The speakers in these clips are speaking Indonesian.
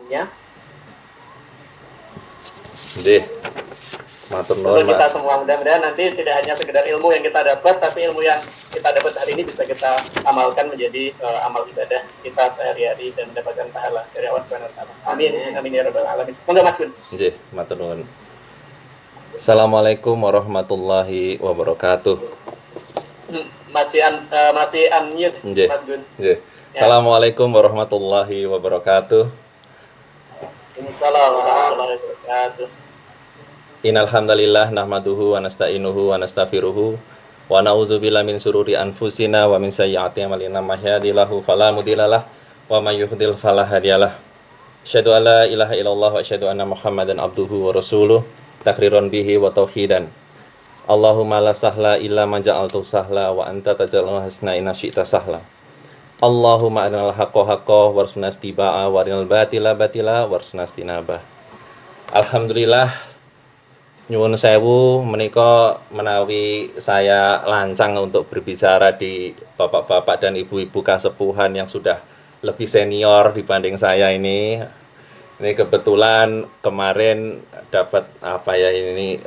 ilmunya. Nggih. Matur nuwun, Untuk kita Mas. semua, mudah-mudahan nanti tidak hanya sekedar ilmu yang kita dapat, tapi ilmu yang kita dapat hari ini bisa kita amalkan menjadi amal ibadah kita sehari-hari dan mendapatkan pahala dari Allah Subhanahu wa taala. Amin. Amin ya rabbal alamin. Monggo Mas Gun. Nggih, matur nuwun. Assalamualaikum warahmatullahi wabarakatuh. Masih unmute Nggih. Mas Gun. Nggih. Ya. Assalamualaikum warahmatullahi wabarakatuh. Waalaikumsalam warahmatullahi wabarakatuh. Innal hamdalillah nahmaduhu wa nasta'inuhu wa nastaghfiruhu wa na'udzubillahi min syururi anfusina wa min sayyiati a'malina may yahdihillahu fala mudhillalah wa may yudhlil fala hadiyalah. Asyhadu an la ilaha illallah wa asyhadu anna Muhammadan abduhu wa rasuluh takriron bihi wa tauhidan. Allahumma la sahla illa ma ja'altu sahla wa anta taj'alul hasna inna syi'ta sahla. Allahumma arinal haqqo haqqo warzuqna ittiba'ah wa arinal batila batila warzuqna istinabah. Alhamdulillah nyuwun sewu menika menawi saya lancang untuk berbicara di bapak-bapak dan ibu-ibu kasepuhan yang sudah lebih senior dibanding saya ini. Ini kebetulan kemarin dapat apa ya ini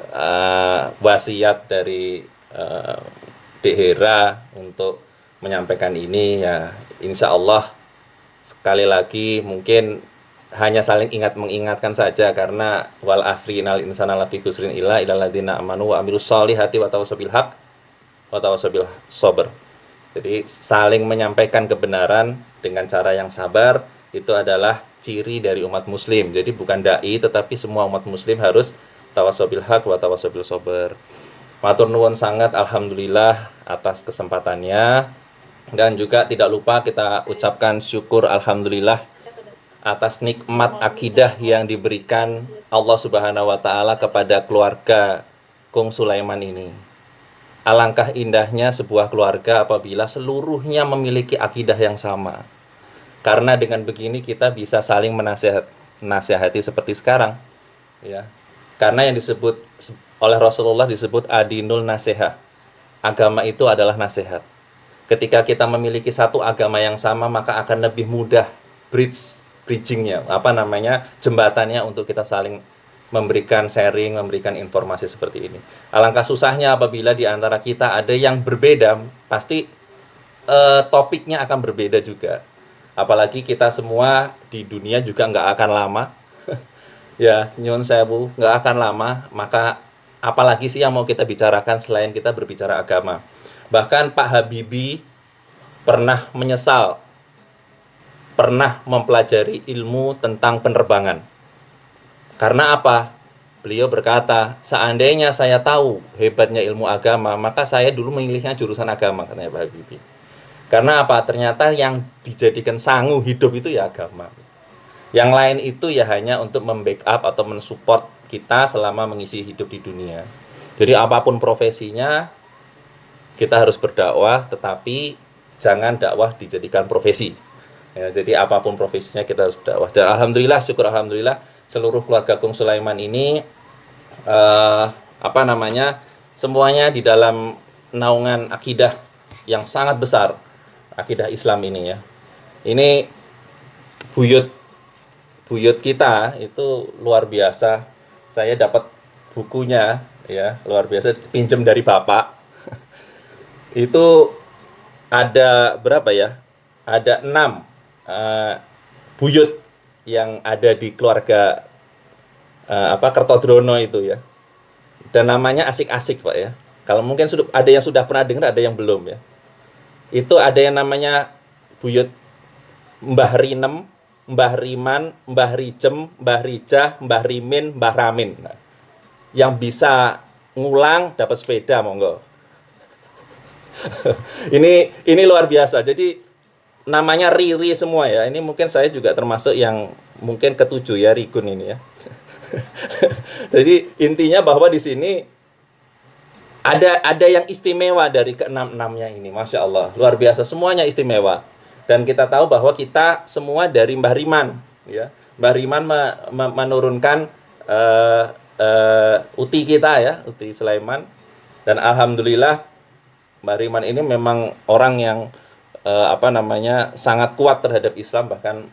wasiat dari Dek Hera untuk menyampaikan ini ya. Insya Allah sekali lagi mungkin hanya saling mengingatkan saja karena wal asri innal insana lafi khusrin illa illalladzina amanu wa amilus sholihati wa tawassaw bil haq wa tawassaw bil sabr. Jadi saling menyampaikan kebenaran dengan cara yang sabar itu adalah ciri dari umat muslim. Jadi bukan dai tetapi semua umat muslim harus tawassaw bil haq wa tawassaw bil sabr. Matur nuwun sangat alhamdulillah atas kesempatannya dan juga tidak lupa kita ucapkan syukur alhamdulillah atas nikmat akidah yang diberikan Allah Subhanahu wa taala kepada keluarga Kung Sulaiman ini. Alangkah indahnya sebuah keluarga apabila seluruhnya memiliki akidah yang sama. Karena dengan begini kita bisa saling menasihati seperti sekarang, ya. Karena yang disebut oleh Rasulullah disebut adinul nasihat. Agama itu adalah nasihat. Ketika kita memiliki satu agama yang sama, maka akan lebih mudah bridgingnya, jembatannya untuk kita saling memberikan sharing, memberikan informasi seperti ini. Alangkah susahnya apabila di antara kita ada yang berbeda, pasti topiknya akan berbeda juga. Apalagi kita semua di dunia juga nggak akan lama, ya nyun sewu, nggak akan lama, maka apalagi sih yang mau kita bicarakan selain kita berbicara agama. Bahkan Pak Habibie pernah menyesal pernah mempelajari ilmu tentang penerbangan. Karena apa? Beliau berkata, seandainya saya tahu hebatnya ilmu agama, maka saya dulu memilihnya jurusan agama, katanya Pak Habibie. Karena apa? Ternyata yang dijadikan sangu hidup itu ya agama. Yang lain itu ya hanya untuk membackup atau mensupport kita selama mengisi hidup di dunia. Jadi apapun profesinya, kita harus berdakwah, tetapi jangan dakwah dijadikan profesi. Ya, jadi apapun profesinya kita harus berdakwah. Dan alhamdulillah, syukur alhamdulillah seluruh keluarga Kung Sulaiman ini semuanya di dalam naungan akidah yang sangat besar, akidah Islam ini ya. Ini buyut kita itu luar biasa. Saya dapat bukunya ya, luar biasa, pinjam dari bapak. Itu ada berapa ya? Ada 6 buyut yang ada di keluarga Kertodrono itu ya. Dan namanya asik-asik Pak ya. Kalau mungkin ada yang sudah pernah dengar, ada yang belum ya. Itu ada yang namanya buyut Mbah Rinem, Mbah Riman, Mbah Rijem, Mbah Rijah, Mbah Rimin, Mbah Ramin. Nah, yang bisa ngulang dapat sepeda monggo. Ini luar biasa. Jadi namanya Riri semua ya. Ini mungkin saya juga termasuk yang mungkin ketujuh ya, Rigun ini ya. Jadi intinya bahwa di sini ada yang istimewa dari ke-6-6-nya ini. Masya Allah, luar biasa, semuanya istimewa. Dan kita tahu bahwa kita semua dari Mbah Riman ya. Mbah Riman menurunkan uti kita ya, uti Sulaiman. Dan alhamdulillah Mbah Riman ini memang orang yang sangat kuat terhadap Islam, bahkan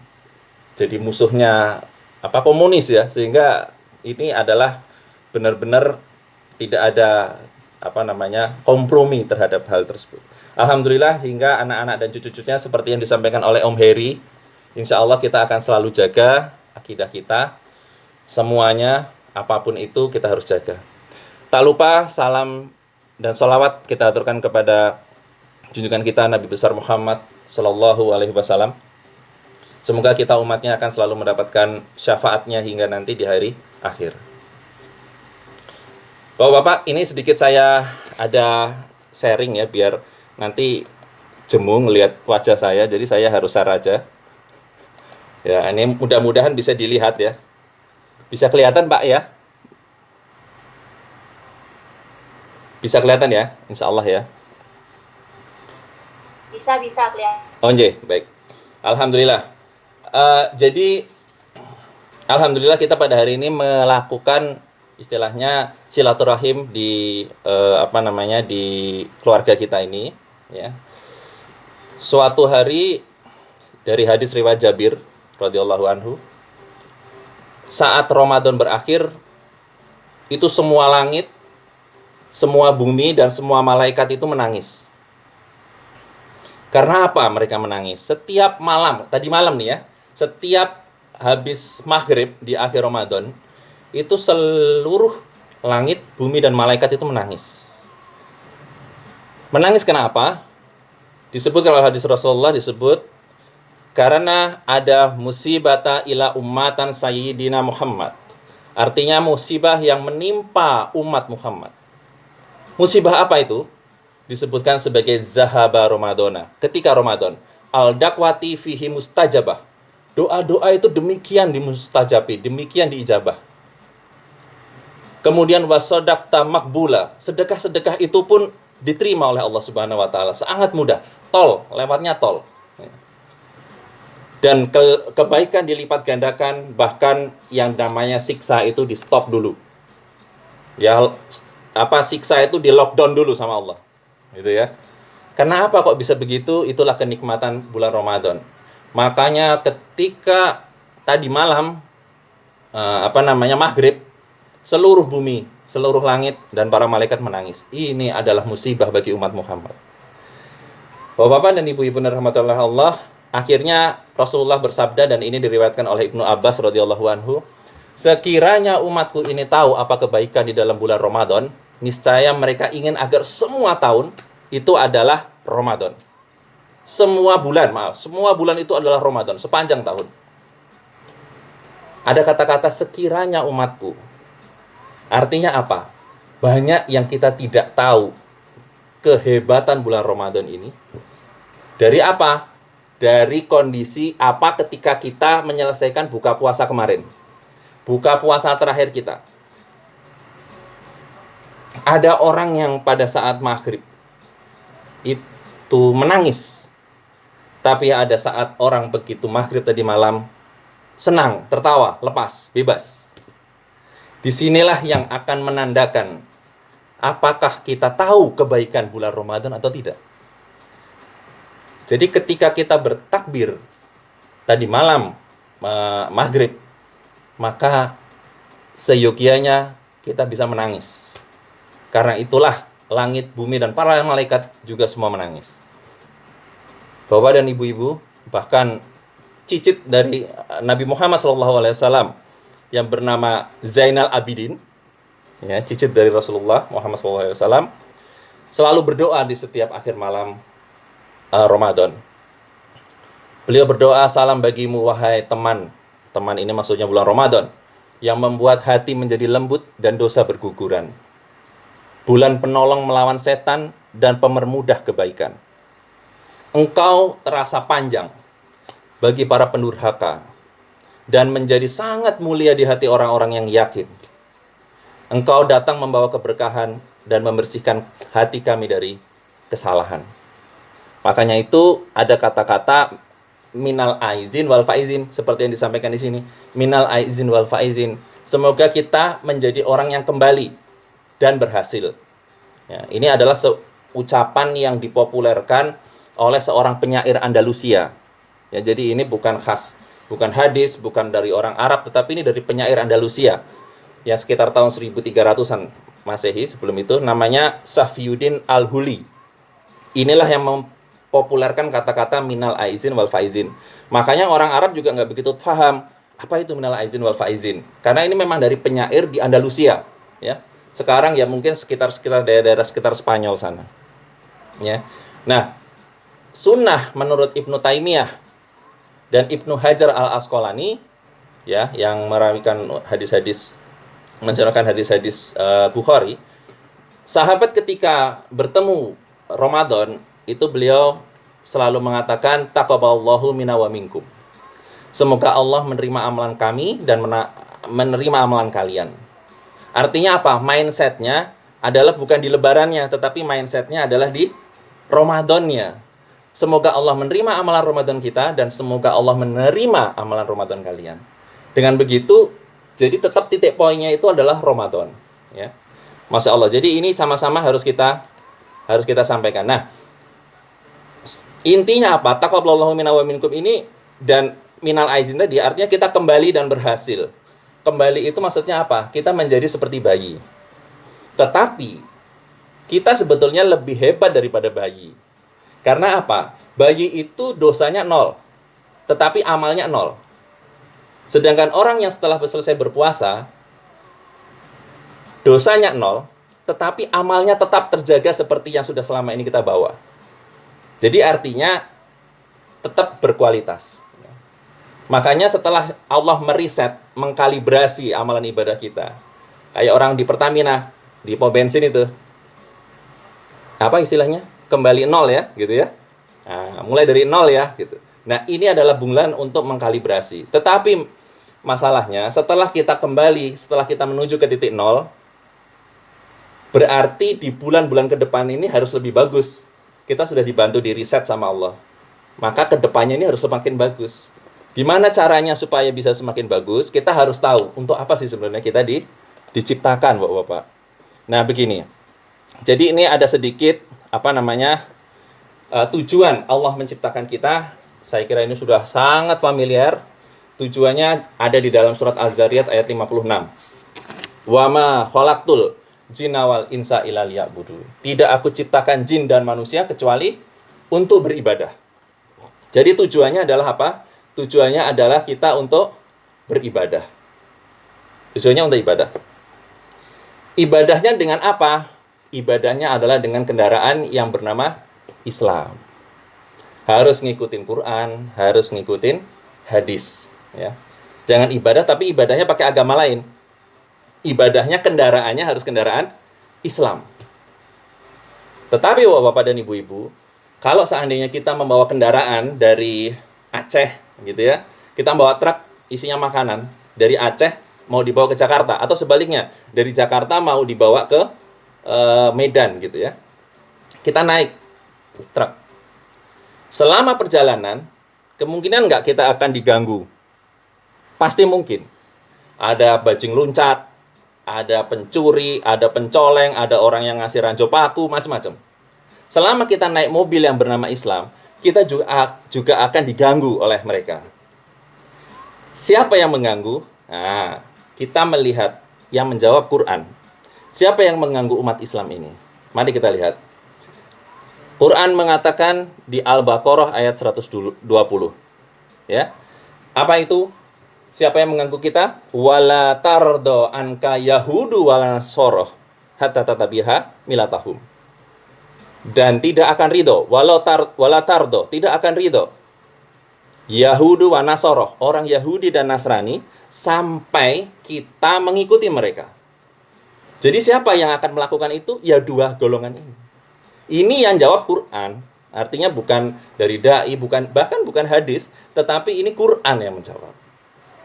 jadi musuhnya komunis ya, sehingga ini adalah benar-benar tidak ada kompromi terhadap hal tersebut. Alhamdulillah, hingga anak-anak dan cucu-cucunya seperti yang disampaikan oleh Om Heri, insya Allah kita akan selalu jaga akidah kita, semuanya apapun itu kita harus jaga. Tak lupa salam dan sholawat kita aturkan kepada junjungan kita Nabi besar Muhammad Sallallahu Alaihi Wasallam. Semoga kita umatnya akan selalu mendapatkan syafaatnya hingga nanti di hari akhir. Bapak-bapak, ini sedikit saya ada sharing ya, biar nanti jemu ngelihat wajah saya, jadi saya harus share aja. Ya, ini mudah-mudahan bisa dilihat ya. Bisa kelihatan Pak ya? Bisa kelihatan ya? Insya Allah ya. Bisa kelihatan. Oh, baik. Alhamdulillah. Jadi alhamdulillah kita pada hari ini melakukan istilahnya silaturahim di di keluarga kita ini ya. Suatu hari dari hadis riwayat Jabir radhiyallahu anhu, saat Ramadan berakhir itu semua langit, semua bumi dan semua malaikat itu menangis. Karena apa mereka menangis? Setiap malam, tadi malam nih ya, setiap habis maghrib di akhir Ramadan, itu seluruh langit, bumi, dan malaikat itu menangis. Menangis kenapa? Disebutkan oleh hadis Rasulullah, disebut karena ada musibata ila ummatan sayyidina Muhammad. Artinya musibah yang menimpa umat Muhammad. Musibah apa itu? Disebutkan sebagai zahaba Ramadana. Ketika Ramadan, al-dakwati fihi mustajabah. Doa-doa itu demikian dimustajabi, demikian diijabah. Kemudian wasodakta makbula. Sedekah-sedekah itu pun diterima oleh Allah Subhanahu wa taala. Sangat mudah. Tol, lewatnya tol. Dan kebaikan dilipat gandakan, bahkan yang namanya siksa itu di stop dulu. Ya, siksa itu di lockdown dulu sama Allah. Gitu ya. Kenapa kok bisa begitu? Itulah kenikmatan bulan Ramadan. Makanya ketika tadi malam maghrib, seluruh bumi, seluruh langit dan para malaikat menangis. Ini adalah musibah bagi umat Muhammad. Bapak-bapak dan ibu-ibu rahmatullah Allah, akhirnya Rasulullah bersabda, dan ini diriwayatkan oleh Ibnu Abbas radhiyallahu anhu, sekiranya umatku ini tahu apa kebaikan di dalam bulan Ramadan, niscaya mereka ingin agar semua tahun itu adalah Ramadan. Semua bulan itu adalah Ramadan sepanjang tahun. Ada kata-kata sekiranya umatku. Artinya apa? Banyak yang kita tidak tahu kehebatan bulan Ramadan ini. Dari apa? Dari kondisi apa ketika kita menyelesaikan buka puasa kemarin. Buka puasa terakhir kita. Ada orang yang pada saat maghrib itu menangis. Tapi ada saat orang begitu maghrib tadi malam senang, tertawa, lepas, bebas. Disinilah yang akan menandakan apakah kita tahu kebaikan bulan Ramadan atau tidak. Jadi ketika kita bertakbir tadi malam maghrib, maka seyogianya kita bisa menangis. Karena itulah langit, bumi, dan para malaikat juga semua menangis. Bapak dan ibu-ibu, bahkan cicit dari Nabi Muhammad SAW yang bernama Zainal Abidin, ya, cicit dari Rasulullah Muhammad SAW, selalu berdoa di setiap akhir malam Ramadan. Beliau berdoa, salam bagimu wahai teman. Teman ini maksudnya bulan Ramadan, yang membuat hati menjadi lembut dan dosa berguguran. Bulan penolong melawan setan dan pemermudah kebaikan. Engkau terasa panjang bagi para pendurhaka dan menjadi sangat mulia di hati orang-orang yang yakin. Engkau datang membawa keberkahan dan membersihkan hati kami dari kesalahan. Makanya itu ada kata-kata minal aizin wal faizin, seperti yang disampaikan di sini. Minal aizin wal faizin. Semoga kita menjadi orang yang kembali dan berhasil. Ya, ini adalah ucapan yang dipopulerkan oleh seorang penyair Andalusia. Ya, jadi ini bukan khas bukan hadis, bukan dari orang Arab, tetapi ini dari penyair Andalusia yang sekitar tahun 1300-an Masehi. Sebelum itu namanya Safiyuddin Al-Huli. Inilah yang mempopulerkan kata-kata minal aizin wal faizin. Makanya orang Arab juga nggak begitu paham apa itu minal aizin wal faizin, karena ini memang dari penyair di Andalusia, ya. Sekarang ya mungkin sekitar daerah-daerah sekitar Spanyol sana, ya. Nah, sunnah menurut Ibnu Taimiyah dan Ibnu Hajar al-Asqalani, ya, yang merawikan hadis-hadis, menceritakan hadis-hadis Bukhari, sahabat ketika bertemu Ramadan itu beliau selalu mengatakan taqabbalallahu minna wa minkum. Semoga Allah menerima amalan kami dan menerima amalan kalian. Artinya apa? Mindsetnya adalah bukan di lebarannya, tetapi mindsetnya adalah di Ramadannya. Semoga Allah menerima amalan Ramadan kita dan semoga Allah menerima amalan Ramadan kalian. Dengan begitu, jadi tetap titik poinnya itu adalah Ramadan, ya. Masya Allah. Jadi ini sama-sama harus kita sampaikan. Nah, intinya apa? Taqabbalallahu minna wa minkum ini dan minal aizin tadi artinya kita kembali dan berhasil. Kembali itu maksudnya apa? Kita menjadi seperti bayi. Tetapi kita sebetulnya lebih hebat daripada bayi. Karena apa? Bayi itu dosanya 0, tetapi amalnya 0. Sedangkan orang yang setelah selesai berpuasa, dosanya 0, tetapi amalnya tetap terjaga seperti yang sudah selama ini kita bawa. Jadi artinya tetap berkualitas. Makanya setelah Allah meriset, mengkalibrasi amalan ibadah kita, kayak orang di Pertamina, di pom bensin itu, apa istilahnya? Kembali 0 ya, gitu ya. Nah, mulai dari 0 ya, gitu. Nah, ini adalah bulan untuk mengkalibrasi. Tetapi masalahnya, setelah kita kembali, setelah kita menuju ke titik 0, berarti di bulan-bulan ke depan ini harus lebih bagus. Kita sudah dibantu di riset sama Allah. Maka ke depannya ini harus semakin bagus. Gimana caranya supaya bisa semakin bagus? Kita harus tahu untuk apa sih sebenarnya kita diciptakan, Bapak-bapak. Nah, begini. Jadi ini ada sedikit tujuan Allah menciptakan kita. Saya kira ini sudah sangat familiar. Tujuannya ada di dalam surat Az-Zariyat ayat 56. Wa ma khalaqtul jinna wal insa illa liya'budun. Tidak aku ciptakan jin dan manusia kecuali untuk beribadah. Jadi tujuannya adalah apa? Tujuannya adalah kita untuk beribadah. Tujuannya untuk ibadah. Ibadahnya dengan apa? Ibadahnya adalah dengan kendaraan yang bernama Islam. Harus ngikutin Quran, harus ngikutin hadis, ya. Jangan ibadah tapi ibadahnya pakai agama lain. Ibadahnya kendaraannya harus kendaraan Islam. Tetapi Bapak dan Ibu-ibu, kalau seandainya kita membawa kendaraan dari Aceh gitu ya, kita bawa truk isinya makanan dari Aceh mau dibawa ke Jakarta, atau sebaliknya dari Jakarta mau dibawa ke Medan gitu ya, kita naik truk. Selama perjalanan kemungkinan nggak kita akan diganggu? Pasti mungkin. Ada bajing luncat, ada pencuri, ada pencoleng, ada orang yang ngasih ranjau paku, macam-macam. Selama kita naik mobil yang bernama Islam, kita juga akan diganggu oleh mereka. Siapa yang mengganggu? Nah, kita melihat yang menjawab Quran. Siapa yang mengganggu umat Islam ini? Mari kita lihat. Quran mengatakan di Al-Baqarah ayat 120. Ya. Apa itu? Siapa yang mengganggu kita? Wala tardo anka yahudu wala nasoroh hatta tatabiha milatahum. Dan tidak akan ridho, wala tardo, tidak akan ridho Yahudu wa Nasoroh, orang Yahudi dan Nasrani, sampai kita mengikuti mereka. Jadi siapa yang akan melakukan itu? Ya dua golongan ini. Ini yang jawab Quran. Artinya bukan dari da'i, bahkan bukan hadis, tetapi ini Quran yang menjawab.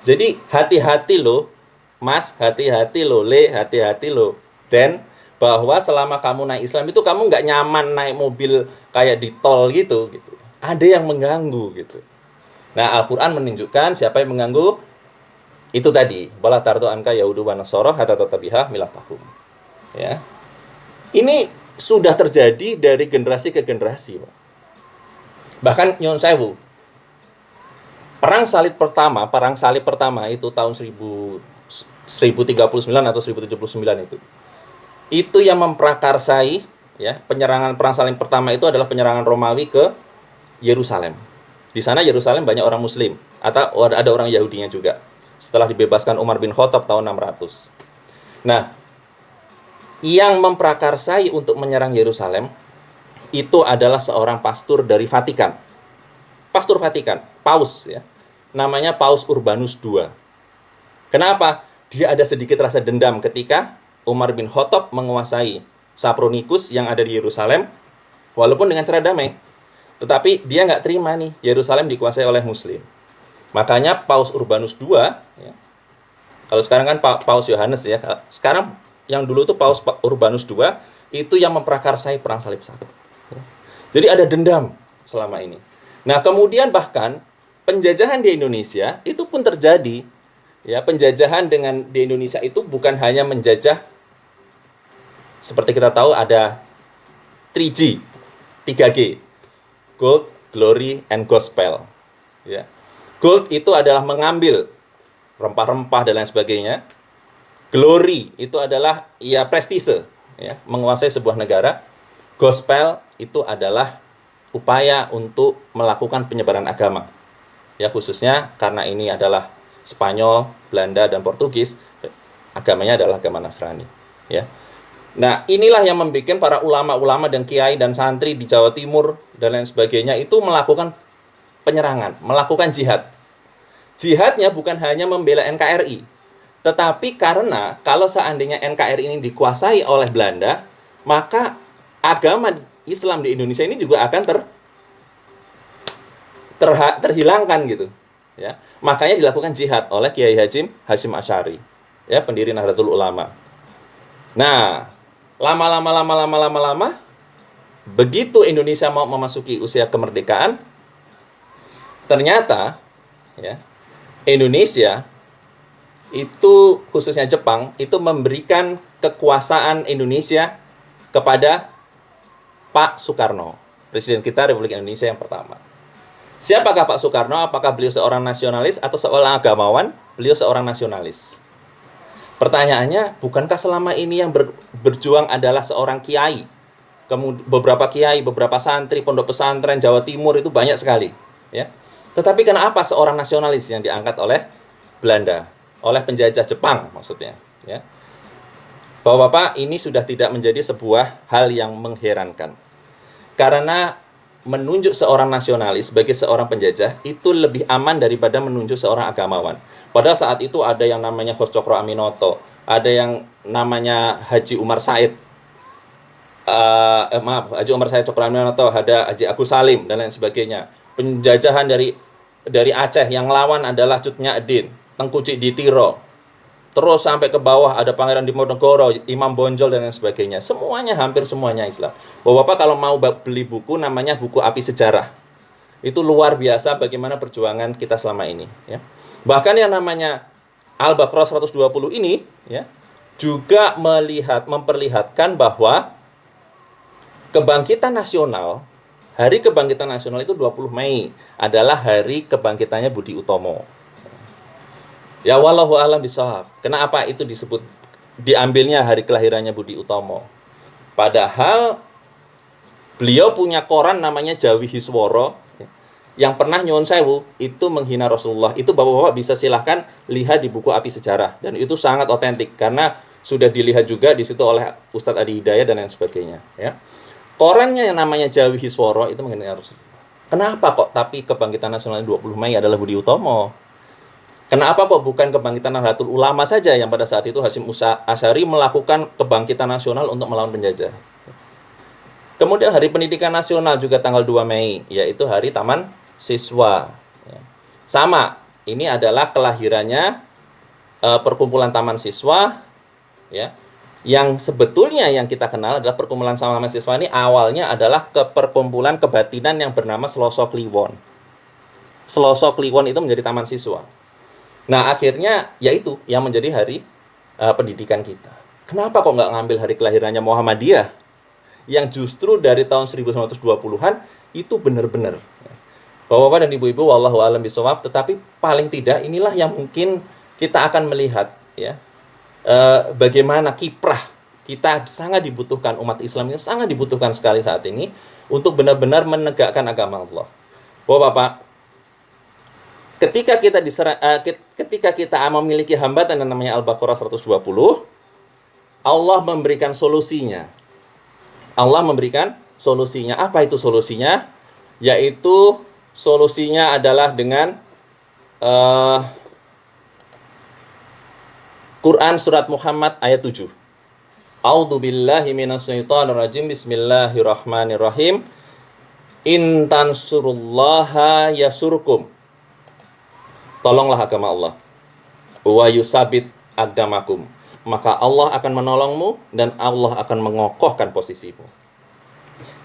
Jadi hati-hati lo, Mas, hati-hati lo, Le, hati-hati lo, Den, bahwa selama kamu naik Islam itu kamu nggak nyaman naik mobil kayak di tol gitu. Ada yang mengganggu gitu. Nah, Al-Quran menunjukkan siapa yang mengganggu itu tadi. Wala tardo anka yahudu wa nasoroh hatta tatabiha milatahum. Ya. Ini sudah terjadi dari generasi ke generasi, Pak. Bahkan Nyon Sewu. Perang salib pertama itu tahun 1039 atau 1079 itu. Itu yang memprakarsai ya, penyerangan perang salib pertama itu adalah penyerangan Romawi ke Yerusalem. Di sana Yerusalem banyak orang Muslim atau ada orang Yahudinya juga. Setelah dibebaskan Umar bin Khattab tahun 600. Nah, yang memprakarsai untuk menyerang Yerusalem itu adalah seorang pastor dari Vatikan. Pastor Vatikan, Paus ya. Namanya Paus Urbanus II. Kenapa? Dia ada sedikit rasa dendam ketika Umar bin Khattab menguasai Sapronikus yang ada di Yerusalem, walaupun dengan cara damai. Tetapi dia nggak terima nih, Yerusalem dikuasai oleh Muslim. Makanya Paus Urbanus II, ya, kalau sekarang kan Paus Yohanes ya, sekarang yang dulu tuh Paus Urbanus II, itu yang memprakarsai perang salib satu. Jadi ada dendam selama ini. Nah kemudian bahkan penjajahan di Indonesia itu pun terjadi. Ya, penjajahan di Indonesia itu bukan hanya menjajah, seperti kita tahu ada 3G, 3G, Gold, Glory, and Gospel. Ya. Gold itu adalah mengambil rempah-rempah dan lain sebagainya. Glory itu adalah ya prestise, ya, menguasai sebuah negara. Gospel itu adalah upaya untuk melakukan penyebaran agama. Ya, khususnya karena ini adalah Spanyol, Belanda, dan Portugis, agamanya adalah agama Nasrani. Ya. Nah, inilah yang membuat para ulama-ulama dan kiai dan santri di Jawa Timur dan lain sebagainya itu melakukan penyerangan, melakukan jihad. Jihadnya bukan hanya membela NKRI, tetapi karena kalau seandainya NKRI ini dikuasai oleh Belanda, maka agama Islam di Indonesia ini juga akan terhilangkan gitu. Ya, makanya dilakukan jihad oleh Kiai Hasyim Asy'ari, ya, pendiri Nahdlatul Ulama. Nah, lama-lama begitu Indonesia mau memasuki usia kemerdekaan, ternyata ya, Indonesia itu khususnya Jepang itu memberikan kekuasaan Indonesia kepada Pak Soekarno, Presiden kita Republik Indonesia yang pertama. Siapakah Pak Soekarno? Apakah beliau seorang nasionalis atau seorang agamawan? Beliau seorang nasionalis. Pertanyaannya, bukankah selama ini yang berjuang adalah seorang kiai? Kemudian beberapa kiai, beberapa santri, pondok pesantren Jawa Timur itu banyak sekali. Ya. Tetapi kenapa seorang nasionalis yang diangkat oleh Belanda, oleh penjajah Jepang maksudnya? Ya. Bapak-bapak, ini sudah tidak menjadi sebuah hal yang mengherankan. Karena menunjuk seorang nasionalis sebagai seorang penjajah itu lebih aman daripada menunjuk seorang agamawan. Pada saat itu ada yang namanya Hos Cokro Aminoto, ada yang namanya Haji Umar Said, Haji Umar Said Cokro Aminoto, ada Haji Agus Salim dan lain sebagainya. Penjajahan dari Aceh yang lawan adalah Cut Nyadin, Tengku Cik Ditiro. Terus sampai ke bawah ada Pangeran Diponegoro, Imam Bonjol dan lain sebagainya. Semuanya, hampir semuanya Islam. Bapak-bapak kalau mau beli buku namanya buku Api Sejarah. Itu luar biasa bagaimana perjuangan kita selama ini. Ya. Bahkan yang namanya Al-Baqarah 120 ini ya, juga memperlihatkan bahwa kebangkitan nasional, hari kebangkitan nasional itu 20 Mei adalah hari kebangkitannya Budi Utomo. Ya wallahu a'lam bishawab. Kenapa itu diambilnya hari kelahirannya Budi Utomo? Padahal beliau punya koran namanya Jawi Hisworo yang pernah nyuwun sewu itu menghina Rasulullah. Itu bapak-bapak bisa silahkan lihat di buku Api Sejarah dan itu sangat otentik karena sudah dilihat juga di situ oleh Ustadz Adi Hidayat dan lain sebagainya. Ya. Korannya yang namanya Jawi Hisworo itu menghina Rasulullah. Kenapa kok tapi kebangkitan nasional 20 Mei adalah Budi Utomo? Kenapa kok bukan kebangkitan Nahdlatul Ulama saja yang pada saat itu Hasyim Asy'ari melakukan kebangkitan nasional untuk melawan penjajah? Kemudian Hari Pendidikan Nasional juga tanggal 2 Mei, yaitu Hari Taman Siswa. Sama, ini adalah kelahirannya perkumpulan Taman Siswa, ya, yang sebetulnya yang kita kenal adalah perkumpulan Taman Siswa ini awalnya adalah perkumpulan kebatinan yang bernama Sloso Kliwon. Sloso Kliwon itu menjadi Taman Siswa. Nah, akhirnya yaitu yang menjadi hari pendidikan kita. Kenapa kok nggak ngambil hari kelahirannya Muhammadiyah? Yang justru dari tahun 1920-an itu benar-benar Bapak-bapak dan ibu-ibu, wallahu a'lam bishawab, tetapi paling tidak inilah yang mungkin kita akan melihat ya, bagaimana kiprah kita sangat dibutuhkan, umat Islam ini sangat dibutuhkan sekali saat ini untuk benar-benar menegakkan agama Allah. Bapak-bapak, ketika kita memiliki hambatan yang namanya Al-Baqarah 120, Allah memberikan solusinya. Allah memberikan solusinya. Apa itu solusinya? Yaitu solusinya adalah dengan Quran surat Muhammad ayat 7. A'udzu billahi minasyaitonir rajim. Bismillahirrahmanirrahim. In tansurullaha yasurkum. Tolonglah agama Allah. Wa yusabit aqdamakum. Maka Allah akan menolongmu dan Allah akan mengokohkan posisimu.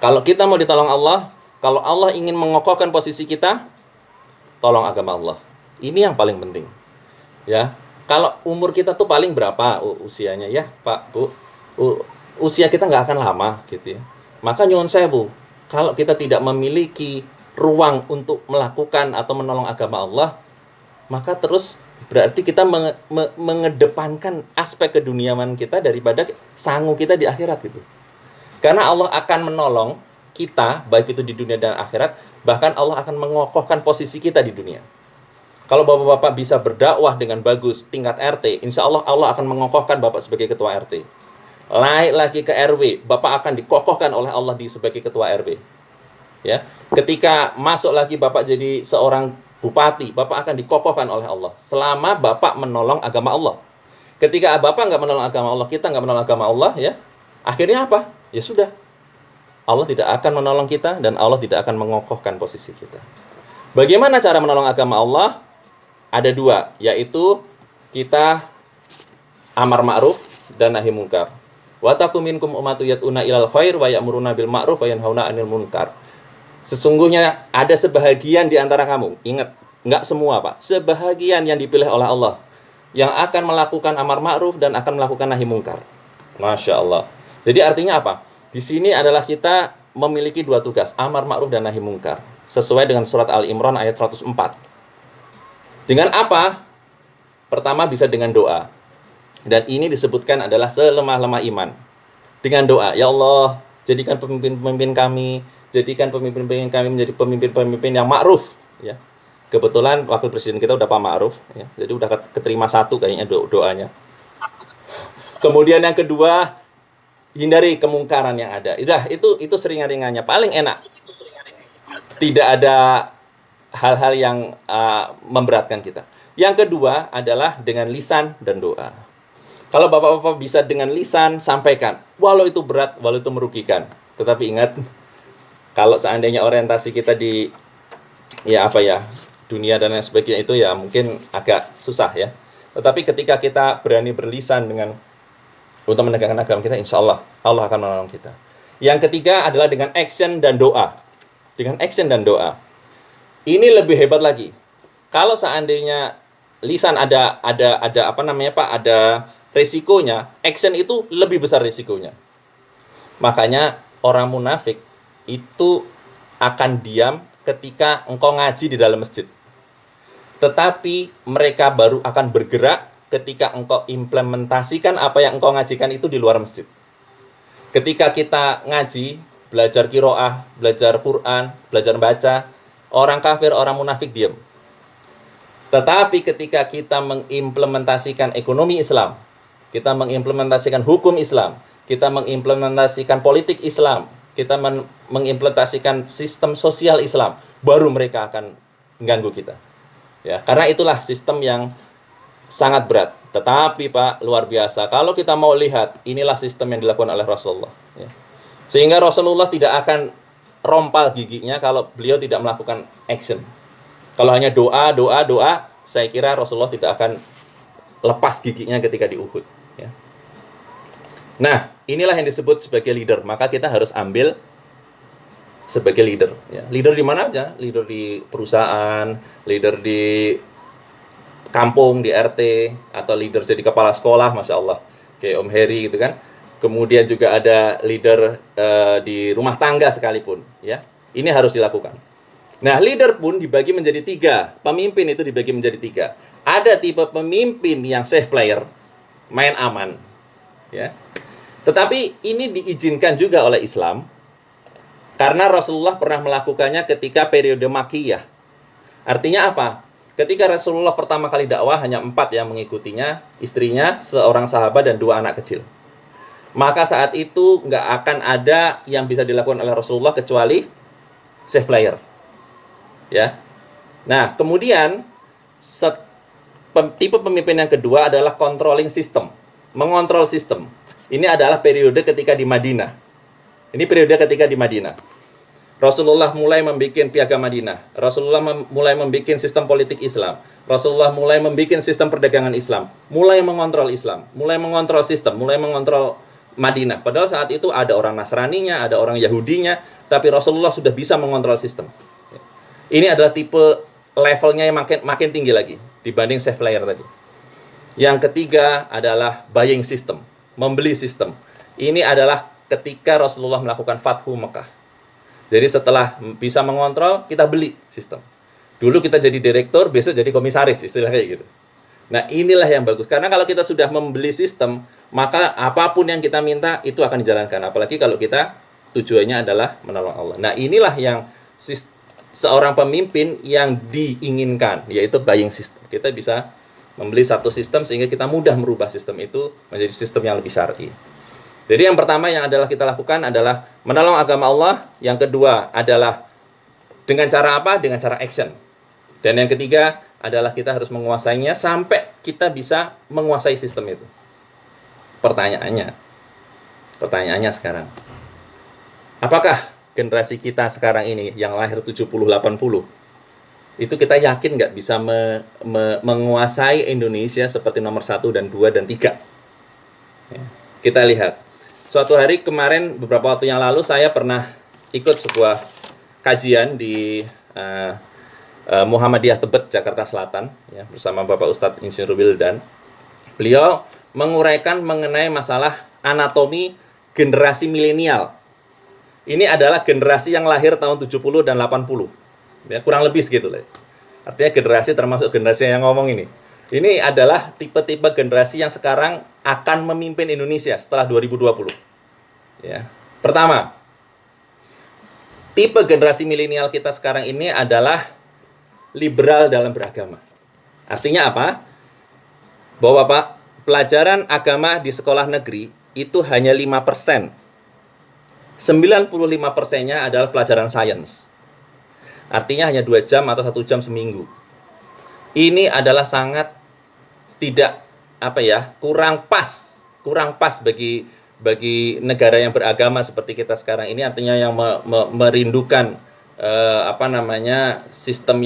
Kalau kita mau ditolong Allah, kalau Allah ingin mengokohkan posisi kita, tolong agama Allah. Ini yang paling penting. Ya. Kalau umur kita tuh paling berapa usianya ya, Pak, Bu? Usia kita nggak akan lama gitu ya. Maka nyuwun sewu, kalau kita tidak memiliki ruang untuk melakukan atau menolong agama Allah, maka terus berarti kita mengedepankan aspek keduniawan kita daripada sangu kita di akhirat gitu. Karena Allah akan menolong kita, baik itu di dunia dan akhirat, bahkan Allah akan mengokohkan posisi kita di dunia. Kalau bapak-bapak bisa berdakwah dengan bagus tingkat RT, insya Allah Allah akan mengokohkan bapak sebagai ketua RT. Naik lagi ke RW, bapak akan dikokohkan oleh Allah sebagai ketua RW. Ya, ketika masuk lagi bapak jadi seorang bupati, bapak akan dikokohkan oleh Allah selama bapak menolong agama Allah. Ketika bapak nggak menolong agama Allah, kita nggak menolong agama Allah, ya akhirnya apa? Ya sudah, Allah tidak akan menolong kita dan Allah tidak akan mengokohkan posisi kita. Bagaimana cara menolong agama Allah? Ada dua, yaitu kita amar ma'ruf dan nahi munkar. Wa takum minkum ummatun yad'una ilal khair wa ya'muruna bil ma'ruf wa yanhauna 'anil munkar. Sesungguhnya ada sebahagian di antara kamu, ingat, enggak semua, Pak. Sebahagian yang dipilih oleh Allah yang akan melakukan amar ma'ruf dan akan melakukan nahi munkar. Masya Allah. Jadi artinya apa? Di sini adalah kita memiliki dua tugas, amar ma'ruf dan nahi munkar, sesuai dengan surat Al-Imran ayat 104. Dengan apa? Pertama bisa dengan doa. Dan ini disebutkan adalah selemah-lemah iman. Dengan doa, ya Allah, jadikan pemimpin-pemimpin kami, jadikan pemimpin-pemimpin kami menjadi pemimpin-pemimpin yang ma'ruf. Ya. Kebetulan wakil presiden kita udah Pak Ma'ruf. Ya. Jadi udah keterima satu kayaknya doanya. Kemudian yang kedua, hindari kemungkaran yang ada. Itu seringan-ringannya, paling enak. Tidak ada hal-hal yang memberatkan kita. Yang kedua adalah dengan lisan dan doa. Kalau bapak-bapak bisa dengan lisan, sampaikan. Walau itu berat, walau itu merugikan. Tetapi ingat, kalau seandainya orientasi kita di dunia dan lain sebagainya itu ya mungkin agak susah ya. Tetapi ketika kita berani berlisan untuk menegakkan agama kita, insya Allah Allah akan menolong kita. Yang ketiga adalah dengan action dan doa. Dengan action dan doa. Ini lebih hebat lagi. Kalau seandainya lisan ada resikonya, action itu lebih besar resikonya. Makanya orang munafik itu akan diam ketika engkau ngaji di dalam masjid. Tetapi mereka baru akan bergerak ketika engkau implementasikan apa yang engkau ngajikan itu di luar masjid. Ketika kita ngaji, belajar qiraah, belajar Quran, belajar baca, orang kafir, orang munafik diam. Tetapi ketika kita mengimplementasikan ekonomi Islam, kita mengimplementasikan hukum Islam, kita mengimplementasikan politik Islam, kita mengimplementasikan sistem sosial Islam, baru mereka akan mengganggu kita. Ya, karena itulah sistem yang sangat berat. Tetapi Pak, luar biasa. Kalau kita mau lihat, inilah sistem yang dilakukan oleh Rasulullah. Ya. Sehingga Rasulullah tidak akan rompal giginya kalau beliau tidak melakukan action. Kalau hanya doa, saya kira Rasulullah tidak akan lepas giginya ketika di Uhud. Ya. Nah, inilah yang disebut sebagai leader. Maka kita harus ambil sebagai leader. Ya. Leader di mana aja? Leader di perusahaan, leader di kampung, di RT, atau leader jadi kepala sekolah, Masya Allah. Kayak Om Heri gitu kan. Kemudian juga ada leader di rumah tangga sekalipun. Ya. Ini harus dilakukan. Nah, leader pun dibagi menjadi 3. Pemimpin itu dibagi menjadi 3. Ada tipe pemimpin yang safe player, main aman, ya. Tetapi ini diizinkan juga oleh Islam karena Rasulullah pernah melakukannya ketika periode Makkiyah. Artinya apa? Ketika Rasulullah pertama kali dakwah hanya 4 yang mengikutinya, istrinya, seorang sahabat dan 2 anak kecil. Maka saat itu nggak akan ada yang bisa dilakukan oleh Rasulullah kecuali safe player. Ya. Nah, kemudian tipe pemimpin yang kedua adalah controlling system, mengontrol sistem. Ini adalah periode ketika di Madinah. Ini periode ketika di Madinah. Rasulullah mulai membuat piagam Madinah. Rasulullah mulai membuat sistem politik Islam. Rasulullah mulai membuat sistem perdagangan Islam. Mulai mengontrol Islam, mulai mengontrol sistem, mulai mengontrol Madinah. Padahal saat itu ada orang Nasraninya, ada orang Yahudinya, tapi Rasulullah sudah bisa mengontrol sistem. Ini adalah tipe levelnya yang makin tinggi lagi dibanding safe player tadi. Yang ketiga adalah buying system, membeli sistem. Ini adalah ketika Rasulullah melakukan Fathu Mekah. Jadi setelah bisa mengontrol, kita beli sistem. Dulu kita jadi direktur, besok jadi komisaris, istilah kayak gitu. Nah, inilah yang bagus. Karena kalau kita sudah membeli sistem, maka apapun yang kita minta itu akan dijalankan. Apalagi kalau kita tujuannya adalah menolong Allah. Nah, inilah yang seorang pemimpin yang diinginkan, yaitu buying system. Kita bisa membeli satu sistem sehingga kita mudah merubah sistem itu menjadi sistem yang lebih syar'i. Jadi yang pertama yang adalah kita lakukan adalah menolong agama Allah. Yang kedua adalah dengan cara apa? Dengan cara action. Dan yang ketiga adalah kita harus menguasainya sampai kita bisa menguasai sistem itu. Pertanyaannya sekarang, apakah generasi kita sekarang ini yang lahir 70-80 itu kita yakin nggak bisa menguasai Indonesia seperti nomor 1 dan 2 dan 3? Ya. Kita lihat. Suatu hari kemarin, beberapa waktu yang lalu, saya pernah ikut sebuah kajian di Muhammadiyah Tebet, Jakarta Selatan, ya, bersama Bapak Ustadz Insinyur Wildan. Beliau menguraikan mengenai masalah anatomi generasi milenial. Ini adalah generasi yang lahir tahun 70 dan 80. Ya, kurang lebih segitu lah. Artinya generasi termasuk generasi yang ngomong ini. Ini adalah tipe-tipe generasi yang sekarang akan memimpin Indonesia setelah 2020. Ya. Pertama, tipe generasi milenial kita sekarang ini adalah liberal dalam beragama. Artinya apa? Bahwa pelajaran agama di sekolah negeri itu hanya 5%. 95%-nya adalah pelajaran sains. Artinya hanya 2 jam atau 1 jam seminggu. Ini adalah sangat tidak kurang pas bagi negara yang beragama seperti kita sekarang ini. Artinya yang merindukan sistem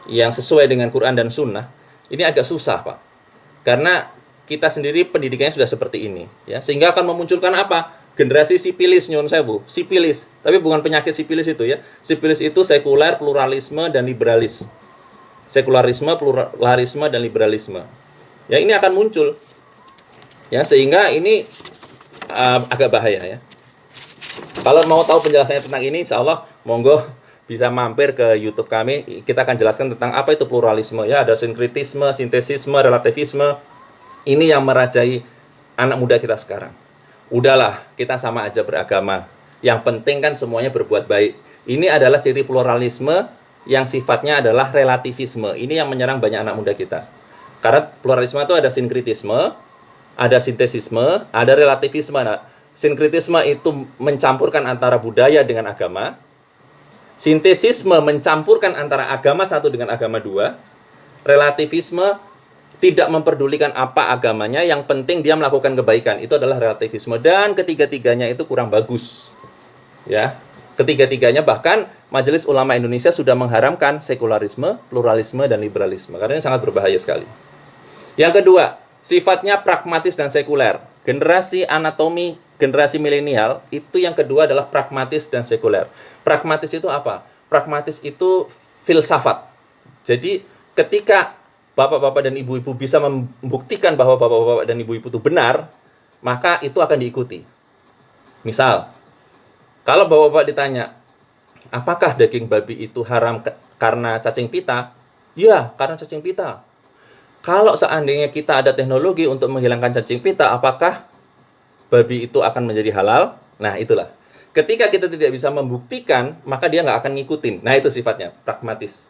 yang sesuai dengan Quran dan Sunnah. Ini agak susah, Pak. Karena kita sendiri pendidikannya sudah seperti ini, ya. Sehingga akan memunculkan apa? Generasi sipilis, nyun sewu, sipilis. Tapi bukan penyakit sipilis itu, ya. Sipilis itu sekuler, pluralisme, dan liberalis. Sekularisme, pluralisme, dan liberalisme. Ya, ini akan muncul. Ya, sehingga ini agak bahaya, ya. Kalau mau tahu penjelasannya tentang ini, insya Allah monggo bisa mampir ke YouTube kami. Kita akan jelaskan tentang apa itu pluralisme, ya. Ada sinkritisme, sintesisme, relativisme. Ini yang merajai anak muda kita sekarang. Udahlah, kita sama aja beragama. Yang penting kan semuanya berbuat baik. Ini adalah ciri pluralisme yang sifatnya adalah relativisme. Ini yang menyerang banyak anak muda kita. Karena pluralisme itu ada sinkritisme, ada sintesisme, ada relativisme. Nah, sinkritisme itu mencampurkan antara budaya dengan agama. Sintesisme mencampurkan antara agama satu dengan agama dua. Relativisme tidak memperdulikan apa agamanya, yang penting dia melakukan kebaikan. Itu adalah relativisme. Dan ketiga-tiganya itu kurang bagus. Ya, ketiga-tiganya bahkan Majelis Ulama Indonesia sudah mengharamkan sekularisme, pluralisme, dan liberalisme. Karena ini sangat berbahaya sekali. Yang kedua, sifatnya pragmatis dan sekuler. Generasi anatomi, generasi milenial, itu yang kedua adalah pragmatis dan sekuler. Pragmatis itu apa? Pragmatis itu filsafat. Jadi ketika bapak-bapak dan ibu-ibu bisa membuktikan bahwa bapak-bapak dan ibu-ibu itu benar, maka itu akan diikuti. Misal, kalau bapak-bapak ditanya, apakah daging babi itu haram karena cacing pita? Ya, karena cacing pita. Kalau seandainya kita ada teknologi untuk menghilangkan cacing pita, apakah babi itu akan menjadi halal? Nah, itulah. Ketika kita tidak bisa membuktikan, maka dia nggak akan ngikutin. Nah, itu sifatnya, pragmatis.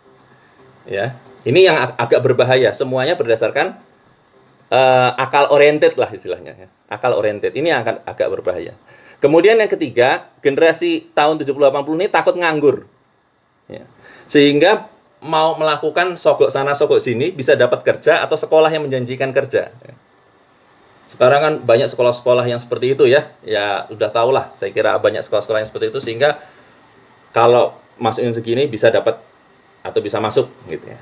Ya, ini yang agak berbahaya. Semuanya berdasarkan akal oriented lah istilahnya. Ya. Akal oriented. Ini yang akan agak berbahaya. Kemudian yang ketiga, generasi tahun 70-80 ini takut nganggur. Ya. Sehingga mau melakukan sogok sana sogok sini, bisa dapat kerja atau sekolah yang menjanjikan kerja. Ya. Sekarang kan banyak sekolah-sekolah yang seperti itu ya. Ya udah tau lah, saya kira banyak sekolah-sekolah yang seperti itu. Sehingga kalau masukin segini bisa dapat atau bisa masuk gitu ya.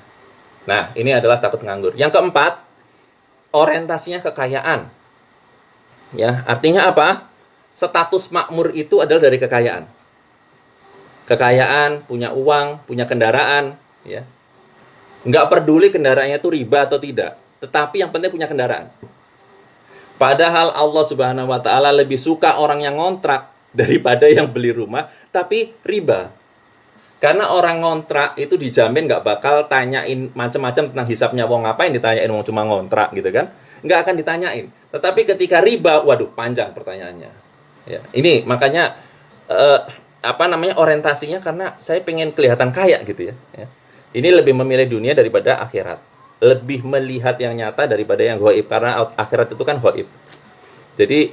Nah, ini adalah takut nganggur. Yang keempat, orientasinya kekayaan. Ya, artinya apa? Status makmur itu adalah dari kekayaan. Kekayaan, punya uang, punya kendaraan, ya. Nggak peduli kendaraannya itu riba atau tidak, tetapi yang penting punya kendaraan. Padahal Allah Subhanahu wa taala lebih suka orang yang ngontrak daripada yang beli rumah, tapi riba. Karena orang ngontrak itu dijamin nggak bakal tanyain macam-macam tentang hisapnya, wong ngapain ditanyain, wong cuma ngontrak gitu kan? Nggak akan ditanyain. Tetapi ketika riba, waduh panjang pertanyaannya. Ya, ini makanya orientasinya karena saya pengen kelihatan kaya gitu ya. Ini lebih memilih dunia daripada akhirat, lebih melihat yang nyata daripada yang gaib, karena akhirat itu kan gaib. Jadi,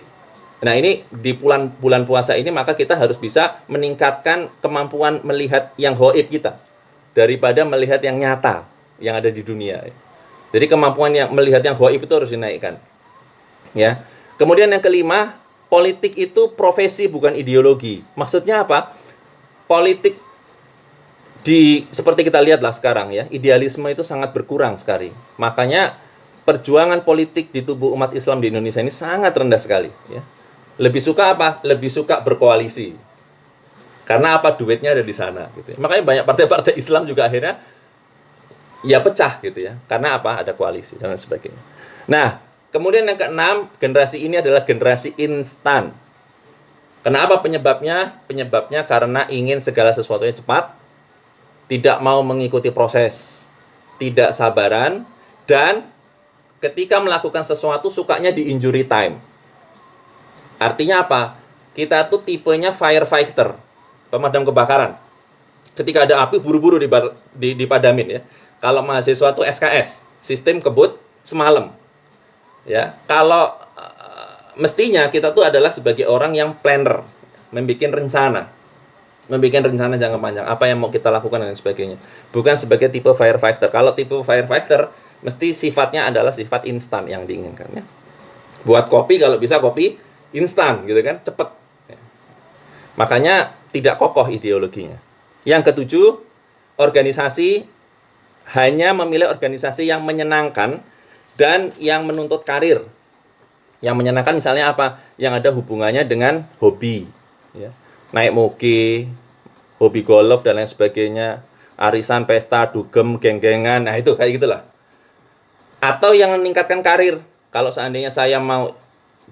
nah ini di bulan puasa ini maka kita harus bisa meningkatkan kemampuan melihat yang gaib kita daripada melihat yang nyata yang ada di dunia. Jadi kemampuan yang melihat yang gaib itu harus dinaikkan. Ya. Kemudian yang kelima, politik itu profesi bukan ideologi. Maksudnya apa? Politik seperti kita lihatlah sekarang ya, idealisme itu sangat berkurang sekali. Makanya perjuangan politik di tubuh umat Islam di Indonesia ini sangat rendah sekali ya. Lebih suka apa? Lebih suka berkoalisi. Karena apa? Duitnya ada di sana gitu ya. Makanya banyak partai-partai Islam juga akhirnya ya pecah gitu ya. Karena apa? Ada koalisi dan sebagainya. Nah, kemudian yang keenam, generasi ini adalah generasi instan. Kenapa penyebabnya? Penyebabnya karena ingin segala sesuatunya cepat, tidak mau mengikuti proses, tidak sabaran, dan ketika melakukan sesuatu sukanya di injury time. Artinya apa? Kita tuh tipenya firefighter, pemadam kebakaran. Ketika ada api buru-buru dipadamin ya. Kalau mahasiswa tuh SKS, sistem kebut semalam. Ya, kalau mestinya kita tuh adalah sebagai orang yang planner, membuat rencana jangka panjang, apa yang mau kita lakukan dan sebagainya. Bukan sebagai tipe firefighter. Kalau tipe firefighter, mesti sifatnya adalah sifat instan yang diinginkan. Ya. Buat kopi, kalau bisa kopi instan, gitu kan, cepet. Ya. Makanya tidak kokoh ideologinya. Yang ketujuh, organisasi hanya memilih organisasi yang menyenangkan dan yang menuntut karir. Yang menyenangkan misalnya apa? Yang ada hubungannya dengan hobi. Ya. Naik moge, hobi golf, dan lain sebagainya. Arisan, pesta, dugem, geng-gengan. Nah itu, kayak gitulah. Atau yang meningkatkan karir. Kalau seandainya saya mau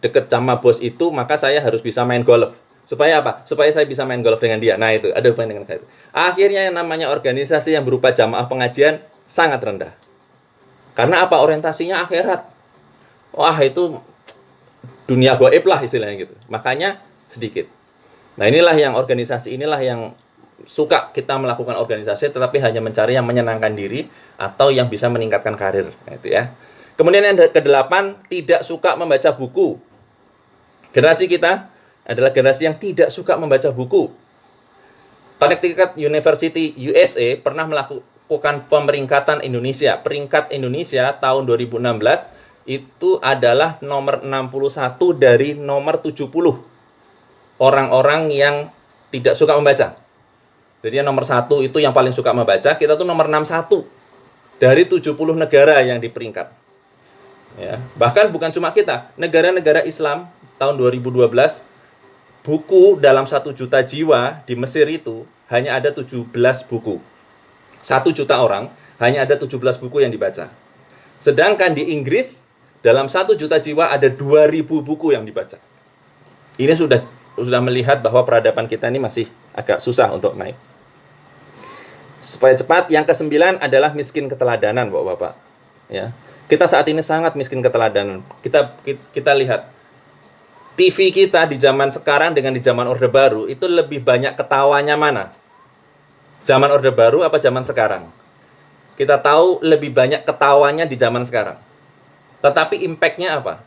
deket sama bos itu, maka saya harus bisa main golf. Supaya apa? Supaya saya bisa main golf dengan dia. Nah itu, ada hubungan dengan karir. Akhirnya yang namanya organisasi yang berupa jamaah pengajian sangat rendah. Karena apa? Orientasinya akhirat. Wah, itu dunia gaib lah istilahnya gitu. Makanya sedikit. Nah, organisasi inilah yang suka kita melakukan organisasi tetapi hanya mencari yang menyenangkan diri atau yang bisa meningkatkan karir, gitu ya. Kemudian yang kedelapan, tidak suka membaca buku. Generasi kita adalah generasi yang tidak suka membaca buku. Connecticut University USA pernah melakukan pemeringkatan Indonesia. Peringkat Indonesia tahun 2016 itu adalah nomor 61 dari nomor 70 orang-orang yang tidak suka membaca. Jadi yang nomor 1 itu yang paling suka membaca, kita tuh nomor 61 dari 70 negara yang diperingkat. Ya, bahkan bukan cuma kita, negara-negara Islam tahun 2012 buku dalam 1 juta jiwa di Mesir itu hanya ada 17 buku. 1 juta orang hanya ada 17 buku yang dibaca. Sedangkan di Inggris dalam 1 juta jiwa ada 2.000 buku yang dibaca. Ini sudah melihat bahwa peradaban kita ini masih agak susah untuk naik. Supaya cepat, yang ke-9 adalah miskin keteladanan, Bapak-bapak. Ya. Kita saat ini sangat miskin keteladanan. Kita lihat TV kita di zaman sekarang dengan di zaman Orde Baru itu lebih banyak ketawanya mana? Zaman Orde Baru apa zaman sekarang? Kita tahu lebih banyak ketawanya di zaman sekarang. Tetapi impact-nya apa?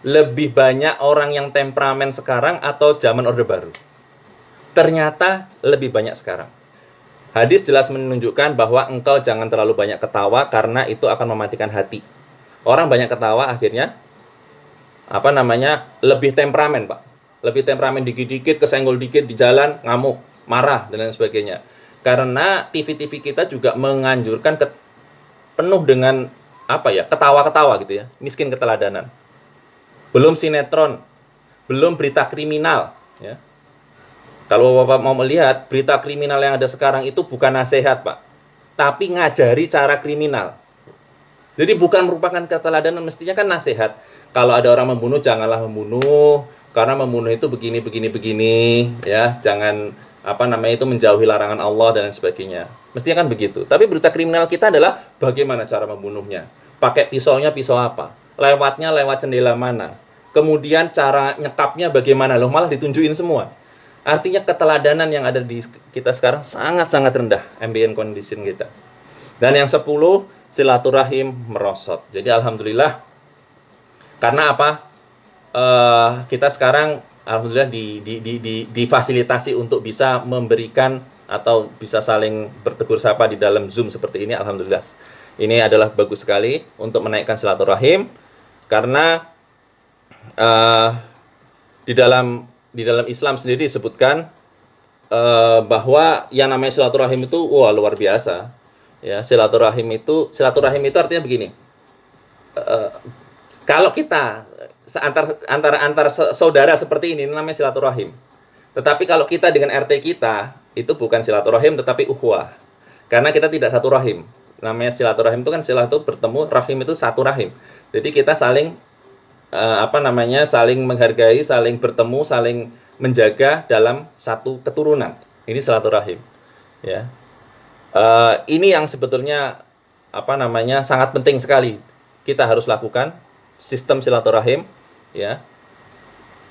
Lebih banyak orang yang temperamen sekarang atau zaman Orde Baru? Ternyata lebih banyak sekarang. Hadis jelas menunjukkan bahwa engkau jangan terlalu banyak ketawa karena itu akan mematikan hati. Orang banyak ketawa akhirnya lebih temperamen, Pak. Lebih temperamen dikit-dikit, kesenggol dikit di jalan, ngamuk, marah dan lain sebagainya. Karena TV-TV kita juga menganjurkan penuh dengan ketawa-ketawa gitu ya, miskin keteladanan. Belum sinetron, belum berita kriminal ya. Kalau Bapak mau melihat, berita kriminal yang ada sekarang itu bukan nasihat, Pak, tapi ngajari cara kriminal. Jadi bukan merupakan keteladanan, mestinya kan nasihat. Kalau ada orang membunuh, janganlah membunuh, karena membunuh itu begini, ya. Jangan itu menjauhi larangan Allah dan lain sebagainya. Mestinya kan begitu. Tapi berita kriminal kita adalah bagaimana cara membunuhnya. Pakai pisaunya pisau apa? Lewatnya lewat jendela mana? Kemudian cara nyekapnya bagaimana? Loh, malah ditunjukin semua. Artinya keteladanan yang ada di kita sekarang sangat-sangat rendah ambient condition kita. Dan yang 10, silaturahim merosot. Jadi alhamdulillah, karena apa? Kita sekarang alhamdulillah difasilitasi untuk bisa memberikan atau bisa saling bertegur sapa di dalam Zoom seperti ini. Alhamdulillah, ini adalah bagus sekali untuk menaikkan silaturahim, karena di dalam Islam sendiri disebutkan bahwa yang namanya silaturahim itu luar biasa. Ya, silaturahim itu artinya begini. Kalau kita antar saudara seperti ini namanya silaturahim. Tetapi kalau kita dengan RT kita itu bukan silaturahim tetapi ukhuwah. Karena kita tidak satu rahim. Namanya silaturahim itu kan silah itu bertemu, rahim itu satu rahim. Jadi kita saling saling menghargai, saling bertemu, saling menjaga dalam satu keturunan. Ini silaturahim. Ya. Ini yang sebetulnya sangat penting sekali kita harus lakukan sistem silaturahim. Ya.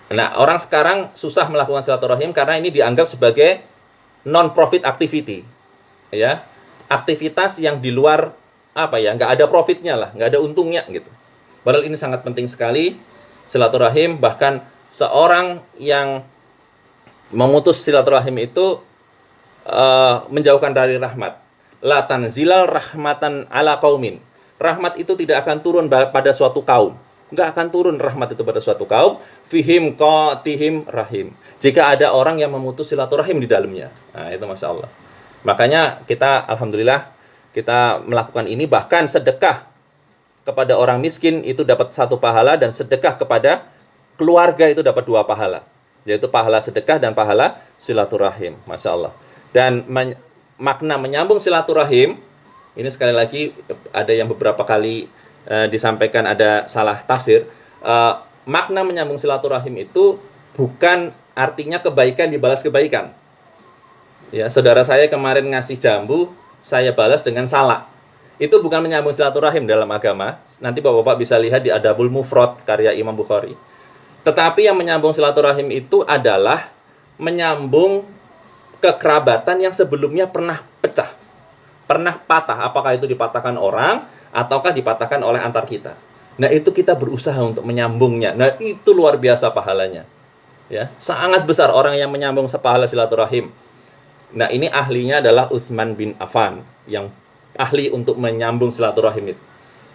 Nah, orang sekarang susah melakukan silaturahim karena ini dianggap sebagai non-profit activity. Ya. Aktivitas yang di luar nggak ada profitnya lah, nggak ada untungnya gitu. Padahal ini sangat penting sekali silaturahim. Bahkan seorang yang memutus silaturahim itu menjauhkan dari rahmat. La tanzilal rahmatan ala qaumin. Rahmat itu tidak akan turun pada suatu kaum. Nggak akan turun rahmat itu pada suatu kaum. Fihim qatihim rahim. Jika ada orang yang memutus silaturahim di dalamnya. Nah, itu Masya Allah. Makanya kita alhamdulillah kita melakukan ini. Bahkan sedekah kepada orang miskin itu dapat 1 pahala, dan sedekah kepada keluarga itu dapat 2 pahala, yaitu pahala sedekah dan pahala silaturahim. Masya Allah. Dan makna menyambung silaturahim ini sekali lagi ada yang beberapa kali disampaikan ada salah tafsir. Makna menyambung silaturahim itu bukan artinya kebaikan dibalas kebaikan. Ya, saudara saya kemarin ngasih jambu, saya balas dengan salak. Itu bukan menyambung silaturahim dalam agama. Nanti Bapak-bapak bisa lihat di Adabul Mufrad karya Imam Bukhari. Tetapi yang menyambung silaturahim itu adalah menyambung kekerabatan yang sebelumnya pernah pecah, pernah patah. Apakah itu dipatahkan orang ataukah dipatahkan oleh antar kita. Nah, itu kita berusaha untuk menyambungnya. Nah, itu luar biasa pahalanya. Ya, sangat besar orang yang menyambung sepahala silaturahim. Nah, ini ahlinya adalah Utsman bin Affan yang ahli untuk menyambung silaturahim itu.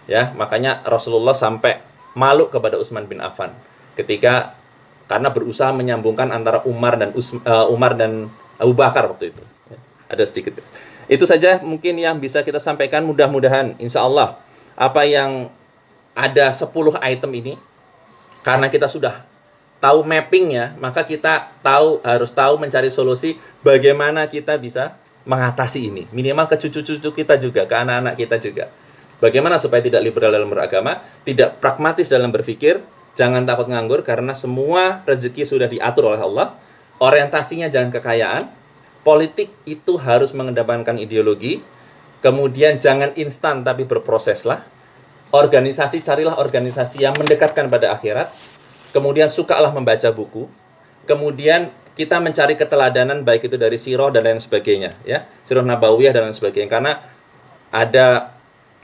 Ya, makanya Rasulullah sampai malu kepada Utsman bin Affan karena berusaha menyambungkan antara Umar dan Abu Bakar waktu itu. Ya, ada sedikit. Itu saja mungkin yang bisa kita sampaikan. Mudah-mudahan insya Allah apa yang ada 10 item ini, karena kita sudah tahu mappingnya, maka kita harus tahu mencari solusi bagaimana kita bisa mengatasi ini. Minimal ke cucu-cucu kita juga, ke anak-anak kita juga. Bagaimana supaya tidak liberal dalam beragama, tidak pragmatis dalam berpikir, jangan takut nganggur karena semua rezeki sudah diatur oleh Allah. Orientasinya jangan kekayaan, politik itu harus mengedepankan ideologi, kemudian jangan instan tapi berproseslah. Organisasi, carilah organisasi yang mendekatkan pada akhirat, kemudian sukalah membaca buku, kemudian kita mencari keteladanan baik itu dari sirah dan lain sebagainya, ya, sirah nabawiyah dan lain sebagainya, karena ada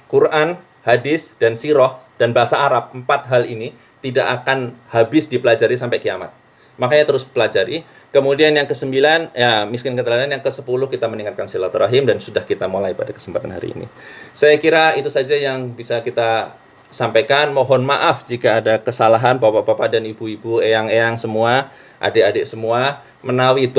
Quran, hadis, dan sirah dan bahasa Arab. 4 hal ini tidak akan habis dipelajari sampai kiamat. Makanya terus pelajari. Kemudian yang ke-9, ya, miskin keteladanan. Yang ke-10, kita meningkatkan silaturahim, dan sudah kita mulai pada kesempatan hari ini. Saya kira itu saja yang bisa kita sampaikan. Mohon maaf jika ada kesalahan bapak-bapak dan ibu-ibu, eyang-eyang semua, adik-adik semua, menawi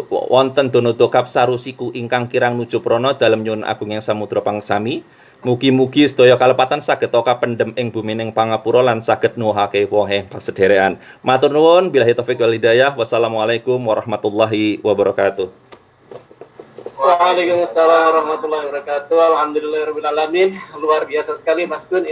wonten donoto kapsarusiku ingkang kirang nujuprono dalam nyuwun agung yang samudra pangsami. Mugi-mugi sedaya kalepatan saged kapendhem ing bumining pangapura lan saged nuwuhake wohe pasederekan. Matur nuwun, billahi taufiq wal hidayah. Wassalamualaikum warahmatullahi wabarakatuh. Waalaikumsalam warahmatullahi wabarakatuh. Alhamdulillahirabbil alamin. Luar biasa sekali Mas Gun. Ini